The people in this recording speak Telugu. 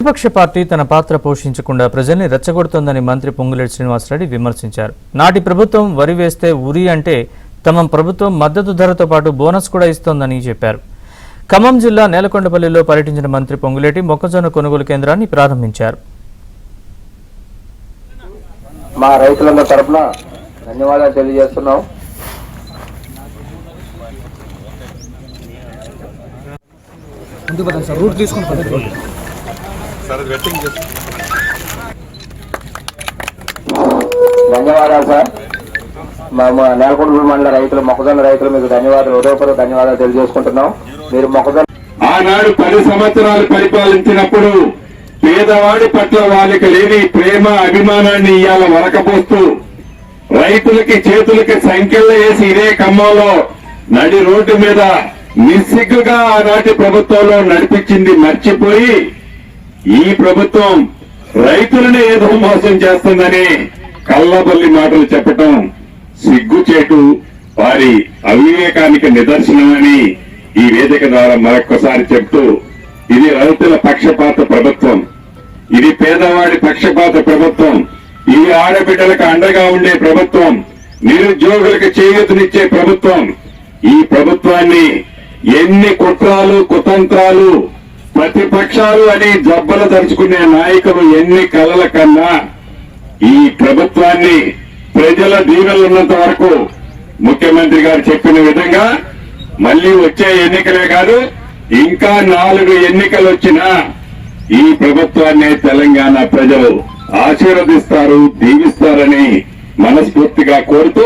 విపక్ష పార్టీ తన పాత్ర పోషించకుండా ప్రజల్ని రెచ్చగొడుతోందని మంత్రి పొంగులేటి శ్రీనివాసరెడ్డి విమర్శించారు. నాటి ప్రభుత్వం వరి వేస్తే ఉరి అంటే తమ ప్రభుత్వం మద్దతు ధరతో పాటు బోనస్ కూడా ఇస్తోందని చెప్పారు. ఖమ్మం జిల్లా నేలకొండపల్లిలో పర్యటించిన మంత్రి పొంగులేటి మొక్కజొన్న కొనుగోలు కేంద్రాన్ని ప్రారంభించారు. మా రైతులందరి తరపున ధన్యవాదాలు తెలియజేస్తున్నాం. ధన్యవాదాలు సార్. మా నేలకొండ మండల రైతులు మొక్కజొన్న రైతులు మీకు ధన్యవాదాలు, హృదయపూర్వక ధన్యవాదాలు తెలియజేసుకుంటున్నాం. మీరు మొక్కజొన్న ఆనాడు 10 సంవత్సరాలు పరిపాలించినప్పుడు పేదవాడి పట్ల వాళ్ళకి లేని ప్రేమ అభిమానాన్ని ఇవాళ వరకపోస్తూ రైతులకి చేతులకి సంఖ్యలు వేసి ఇదే ఖమ్మంలో నడి రోడ్డు మీద నిస్సిగ్గుగా ఆనాటి ప్రభుత్వంలో నడిపించింది మర్చిపోయి ఈ ప్రభుత్వం రైతులను ఏదో మోసం చేస్తుందని కల్లబల్లి మాటలు చెప్పటం సిగ్గుచేటు, వారి అవివేకానికి నిదర్శనమని ఈ వేదిక ద్వారా మరొక్కసారి చెప్తూ, ఇది రైతుల పక్షపాత ప్రభుత్వం, ఇది పేదవాడి పక్షపాత ప్రభుత్వం, ఇది ఆడబిడ్డలకు అండగా ఉండే ప్రభుత్వం, నిరుద్యోగులకు చేయూతనిచ్చే ప్రభుత్వం. ఈ ప్రభుత్వాన్ని ఎన్ని కుట్రాలు కుతంత్రాలు ప్రతిపక్షాలు అని జబ్బలు దరుచుకునే నాయకులు ఎన్ని కలల కన్నా ఈ ప్రభుత్వాన్ని ప్రజల దీవెనలున్నంత వరకు ముఖ్యమంత్రి గారు చెప్పిన విధంగా మళ్లీ వచ్చే ఎన్నికలే కాదు ఇంకా 4 ఎన్నికలు వచ్చినా ఈ ప్రభుత్వాన్ని తెలంగాణ ప్రజలు ఆశీర్వదిస్తారు, దీవిస్తారని మనస్ఫూర్తిగా కోరుతూ